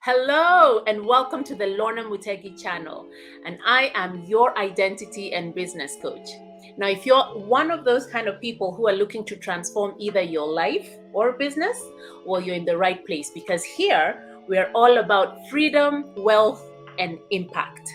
Hello and welcome to the Lorna Mutegi channel, and I am your identity and business coach. Now, if you're one of those kind of people who are looking to transform either your life or business, well, you're in the right place because here we are all about freedom, wealth, and impact.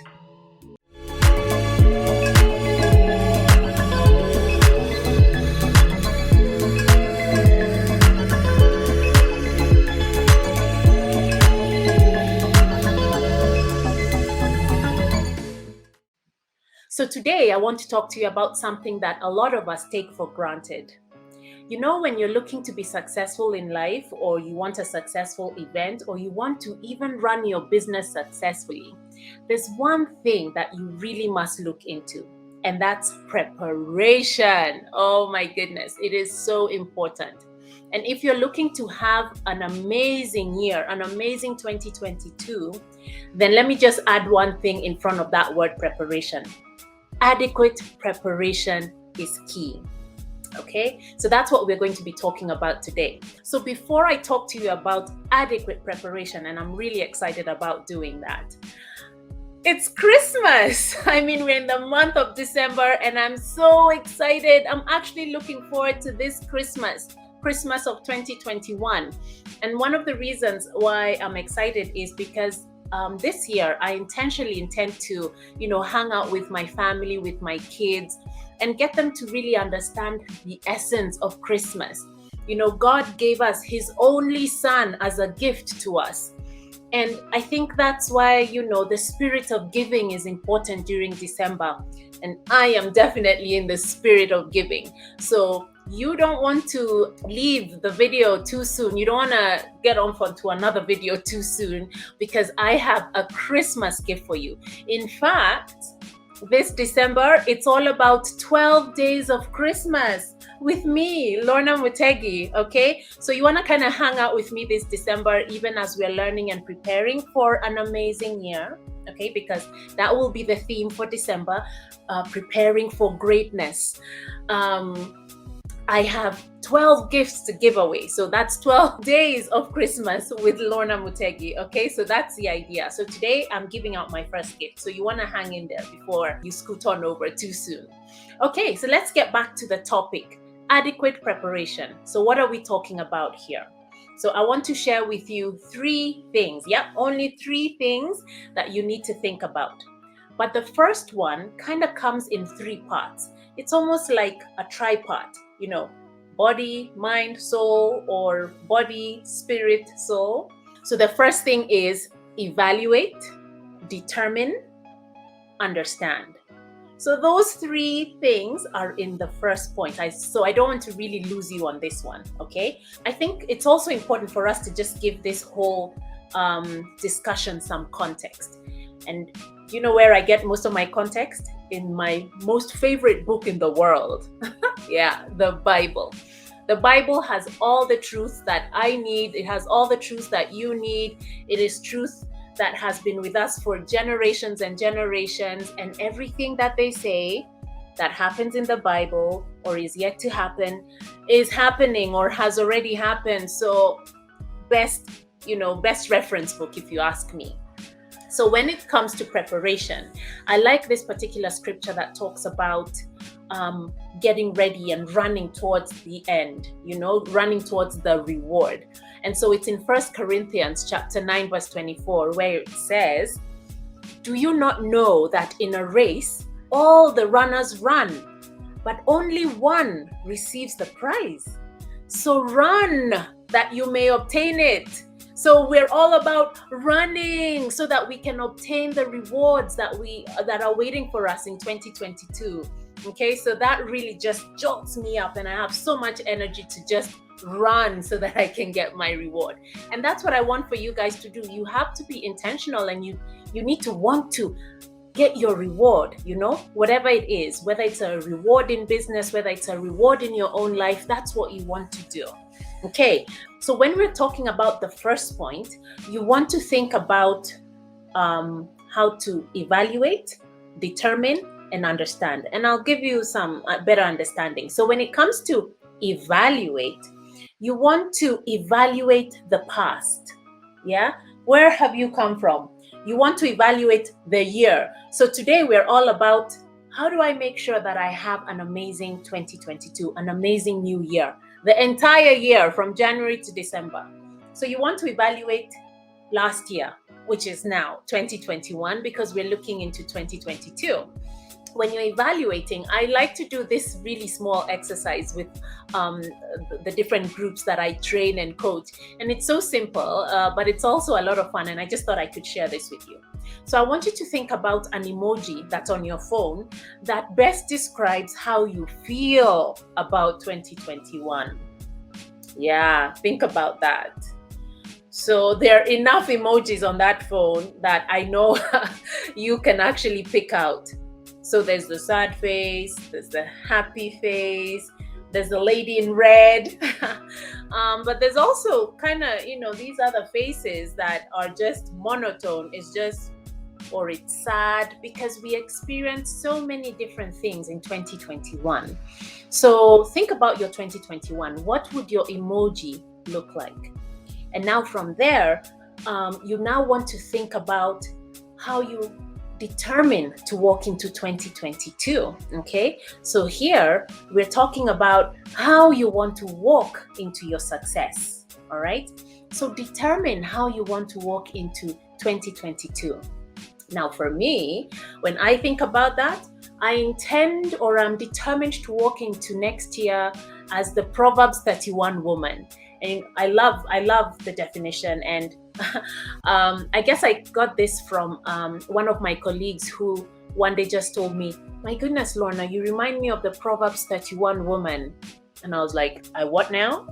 So today I want to talk to you about something that a lot of us take for granted. You know, when you're looking to be successful in life, or you want a successful event, or you want to even run your business successfully, there's one thing that you really must look into, and that's preparation. Oh my goodness, it is so important. And if you're looking to have an amazing year, an amazing 2022, then let me just add one thing in front of that word preparation. Adequate preparation is key. Okay, so that's what we're going to be talking about today. So before I talk to you about adequate preparation, and I'm really excited about doing that, it's Christmas. I mean, we're in the month of December and I'm so excited. I'm actually looking forward to this Christmas of 2021. And one of the reasons why I'm excited is because this year I intentionally intend to, hang out with my family, with my kids, and get them to really understand the essence of Christmas. God gave us His only Son as a gift to us. And I think that's why, the spirit of giving is important during December. And I am definitely in the spirit of giving. So you don't want to leave the video too soon. You don't want to get on to another video too soon, because I have a Christmas gift for you. In fact, this December, it's all about 12 days of Christmas with me, Lorna Mutegi, okay? So you want to kind of hang out with me this December, even as we're learning and preparing for an amazing year, okay? Because that will be the theme for December, preparing for greatness. I have 12 gifts to give away. So that's 12 days of Christmas with Lorna Mutegi. Okay, so that's the idea. So today I'm giving out my first gift. So you want to hang in there before you scoot on over too soon. Okay, so let's get back to the topic, adequate preparation. So what are we talking about here? So I want to share with you 3 things. Yep, only 3 things that you need to think about. But the first one kind of comes in 3 parts. It's almost like a tripod. Body, mind, soul, or body, spirit, soul. So the first thing is evaluate, determine, understand. So those 3 things are in the first point. So I don't want to really lose you on this one, okay? I think it's also important for us to just give this whole discussion some context. And you know where I get most of my context? In my most favorite book in the world. Yeah, the Bible. The Bible has all the truths that I need. It has all the truths that you need. It is truth that has been with us for generations and generations, and everything that they say that happens in the Bible or is yet to happen is happening or has already happened. So best reference book, if you ask me. So when it comes to preparation, I like this particular scripture that talks about getting ready and running towards the end, running towards the reward. And so it's in 1 Corinthians chapter 9, verse 24, where it says, "Do you not know that in a race, all the runners run, but only one receives the prize? So run that you may obtain it." So we're all about running so that we can obtain the rewards that are waiting for us in 2022. Okay, so that really just jolts me up, and I have so much energy to just run so that I can get my reward. And that's what I want for you guys to do. You have to be intentional, and you need to want to get your reward, whatever it is, whether it's a reward in business, whether it's a reward in your own life, that's what you want to do. Okay, so when we're talking about the first point, you want to think about how to evaluate, determine, and understand. And I'll give you some better understanding. So when it comes to evaluate, you want to evaluate the past. Yeah, Where have you come from? You want to evaluate the year. So today we're all about, how do I make sure that I have an amazing 2022, an amazing new year, the entire year from January to December. So you want to evaluate last year, which is now 2021, because we're looking into 2022. When you're evaluating, I like to do this really small exercise with the different groups that I train and coach. And it's so simple, but it's also a lot of fun. And I just thought I could share this with you. So I want you to think about an emoji that's on your phone that best describes how you feel about 2021. Yeah, think about that. So there are enough emojis on that phone that I know you can actually pick out. So there's the sad face, there's the happy face, there's the lady in red. But there's also kind of, these other faces that are just monotone. It's just, or it's sad, because we experienced so many different things in 2021. So think about your 2021. What would your emoji look like? And now from there, you now want to think about how you determine to walk into 2022. Okay, so here we're talking about how you want to walk into your success. All right, so determine how you want to walk into 2022. Now for me, when I think about that, I intend, or I'm determined to walk into next year as the Proverbs 31 woman. And I love the definition. And I guess I got this from one of my colleagues who one day just told me, my goodness, Lorna, you remind me of the Proverbs 31 woman. And I was like, I what now?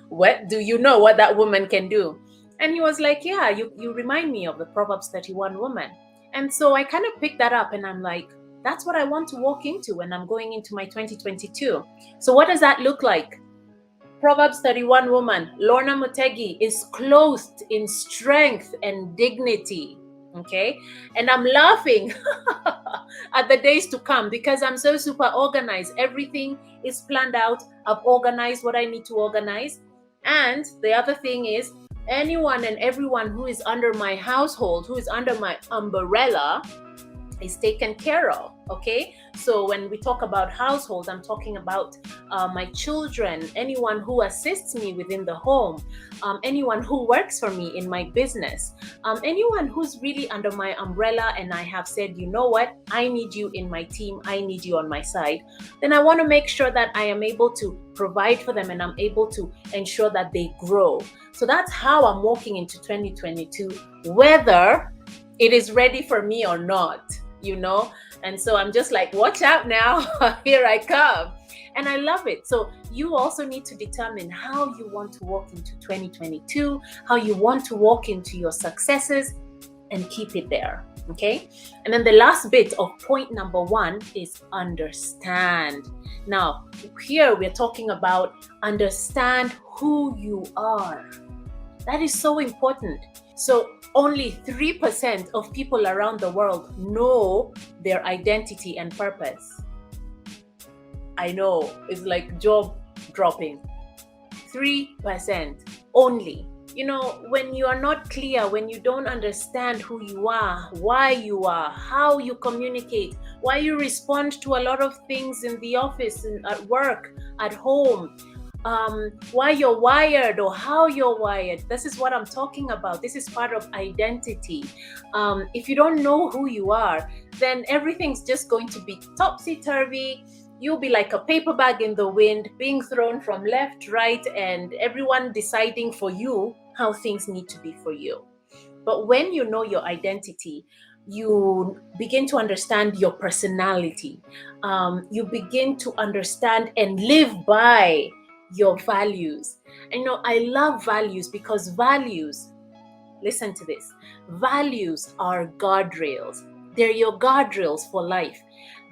What do you know what that woman can do? And he was like, yeah, you remind me of the Proverbs 31 woman. And so I kind of picked that up, and I'm like, that's what I want to walk into when I'm going into my 2022. So what does that look like? Proverbs 31 woman, Lorna Mutegi, is clothed in strength and dignity. Okay, and I'm laughing at the days to come because I'm so super organized. Everything is planned out. I've organized what I need to organize. And the other thing is, anyone and everyone who is under my household, who is under my umbrella, is taken care of. Okay, so when we talk about household, I'm talking about my children, anyone who assists me within the home, anyone who works for me in my business, anyone who's really under my umbrella, and I have said, you know what, I need you in my team, I need you on my side, then I want to make sure that I am able to provide for them and I'm able to ensure that they grow. So that's how I'm walking into 2022, whether it is ready for me or not. And so I'm just like, watch out now, here I come. And I love it. So you also need to determine how you want to walk into 2022, how you want to walk into your successes, and keep it there. Okay. And then the last bit of point number 1 is understand. Now, here we're talking about understand who you are. That is so important. So only 3% of people around the world know their identity and purpose. I know, it's like jaw dropping. 3% only. When you are not clear, when you don't understand who you are, why you are, how you communicate, why you respond to a lot of things in the office, at work, at home, why you're wired or how you're wired. This is what I'm talking about. This is part of identity. If you don't know who you are, then everything's just going to be topsy-turvy. You'll be like a paper bag in the wind, being thrown from left, right, and everyone deciding for you how things need to be for you. But when you know your identity, you begin to understand your personality. You begin to understand and live by your values. And I love values because values, listen to this, values are guardrails. They're your guardrails for life.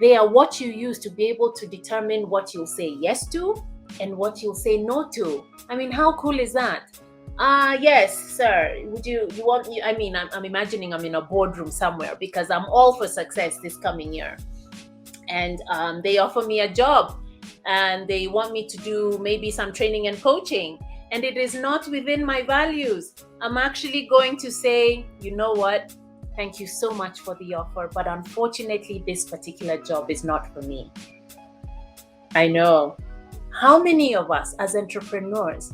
They are what you use to be able to determine what you'll say yes to and what you'll say no to. I mean, how cool is that? Yes, sir. I'm imagining I'm in a boardroom somewhere because I'm all for success this coming year. And they offer me a job and they want me to do maybe some training and coaching. and it is not within my values, I'm actually going to say, you know what? Thank you so much for the offer, but unfortunately, this particular job is not for me. I know. How many of us as entrepreneurs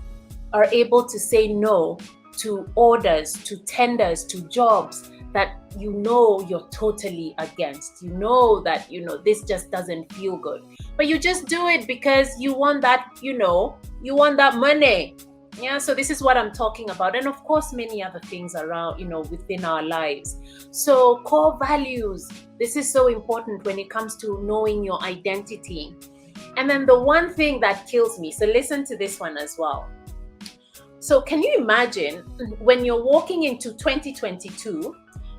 are able to say no to orders, to tenders, to jobs that you know you're totally against? You know that, this just doesn't feel good. But you just do it because you want that, you want that money. Yeah, so this is what I'm talking about. And of course, many other things around, within our lives. So core values, this is so important when it comes to knowing your identity. And then the one thing that kills me, so listen to this one as well. So can you imagine when you're walking into 2022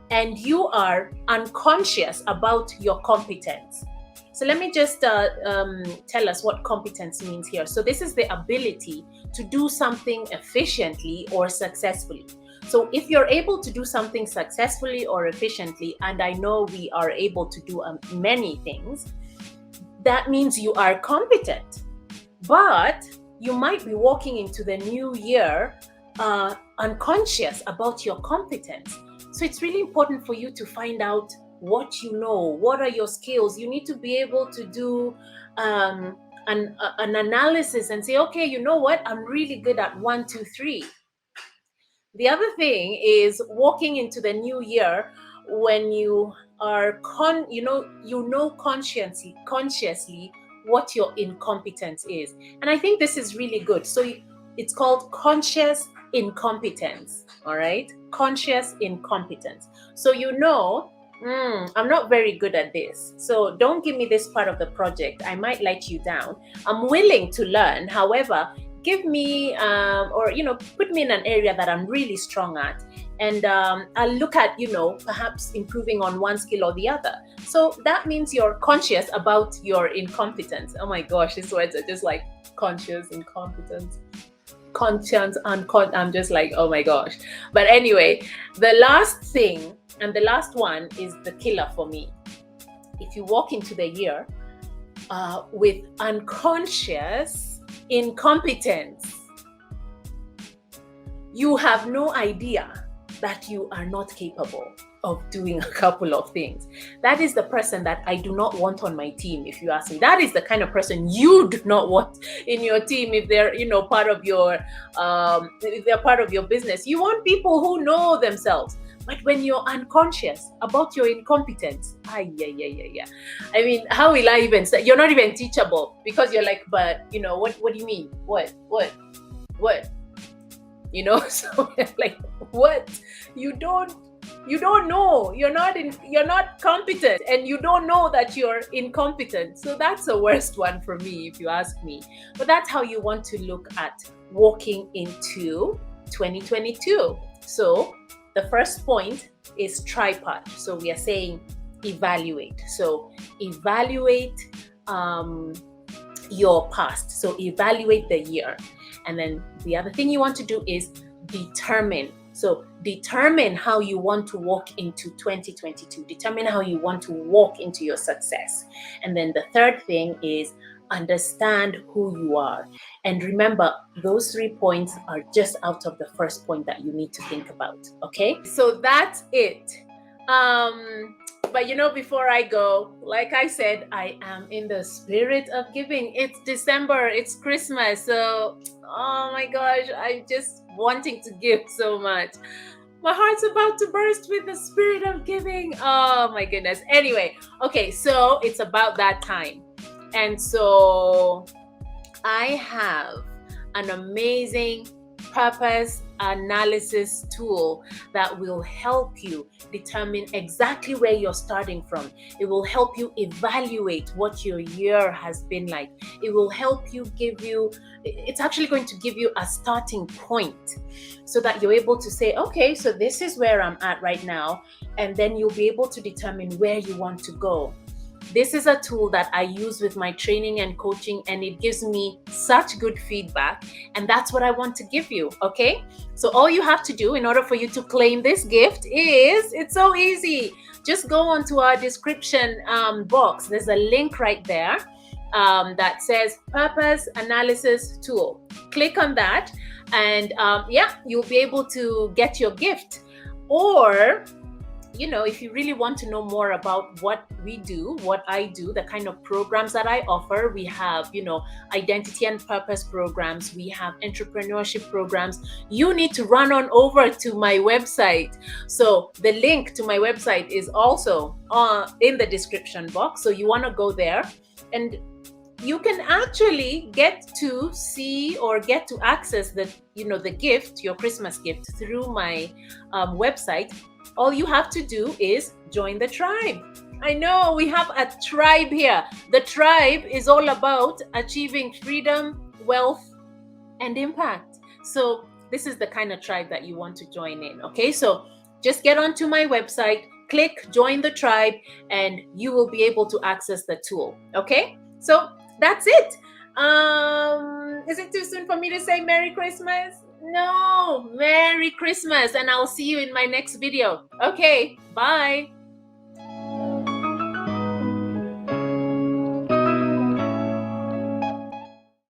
and you are unconscious about your competence? So let me just tell us what competence means here. So this is the ability to do something efficiently or successfully. So if you're able to do something successfully or efficiently, and I know we are able to do many things, that means you are competent. But you might be walking into the new year unconscious about your competence. So it's really important for you to find out what you know, what are your skills. You need to be able to do an analysis and say, okay, you know what? I'm really good at 1, 2, 3. The other thing is walking into the new year when you are consciously what your incompetence is. And I think this is really good. So it's called conscious incompetence. All right, conscious incompetence. So I'm not very good at this, so don't give me this part of the project. I might let you down. I'm willing to learn. However, give me put me in an area that I'm really strong at, and I'll look at perhaps improving on one skill or the other. So that means you're conscious about your incompetence. Oh my gosh, these words are just like conscious incompetence, conscience, I'm just like, oh my gosh. But anyway, the last thing and the last one is the killer for me. If you walk into the year with unconscious incompetence, you have no idea that you are not capable of doing a couple of things. That is the person that I do not want on my team, if you ask me. That is the kind of person you do not want in your team if they're part of your if they're part of your business. You want people who know themselves. But when you're unconscious about your incompetence, I mean, how will I even say? You're not even teachable, because you're like, but what do you mean? What? So like, what? You don't know. You're not competent, and you don't know that you're incompetent. So that's the worst one for me, if you ask me. But that's how you want to look at walking into 2022. So the first point is tripod. So we are saying evaluate. So evaluate your past. So evaluate the year. And then the other thing you want to do is determine. So determine how you want to walk into 2022. Determine how you want to walk into your success. And then the third thing is understand who you are. And remember, those 3 points are just out of the first point that you need to think about. Okay? So that's it. But before I go, like I said, I am in the spirit of giving. It's December, it's Christmas. So, oh my gosh, I'm just wanting to give so much. My heart's about to burst with the spirit of giving. Oh my goodness. Anyway, okay, so it's about that time. And so I have an amazing purpose analysis tool that will help you determine exactly where you're starting from. It will help you evaluate what your year has been like. It will help you it's actually going to give you a starting point so that you're able to say, okay, so this is where I'm at right now. And then you'll be able to determine where you want to go. This is a tool that I use with my training and coaching, and it gives me such good feedback. And that's what I want to give you, okay? So all you have to do in order for you to claim this gift it's so easy. Just go onto our description box. There's a link right there. that says Purpose Analysis Tool. Click on that, and yeah, you'll be able to get your gift. Or if you really want to know more about what we do, what I do, the kind of programs that I offer, we have, identity and purpose programs, we have entrepreneurship programs. You need to run on over to my website. So the link to my website is also in the description box. So you want to go there, and you can actually get to see or get to access the gift, your Christmas gift, through my website. All you have to do is join the tribe. I know we have a tribe here. The tribe is all about achieving freedom, wealth, and impact. So this is the kind of tribe that you want to join in. Okay, so just get onto my website, click join the tribe, and you will be able to access the tool. Okay, so that's it. Is it too soon for me to say Merry Christmas? No, Merry Christmas, and I'll see you in my next video. Okay, bye.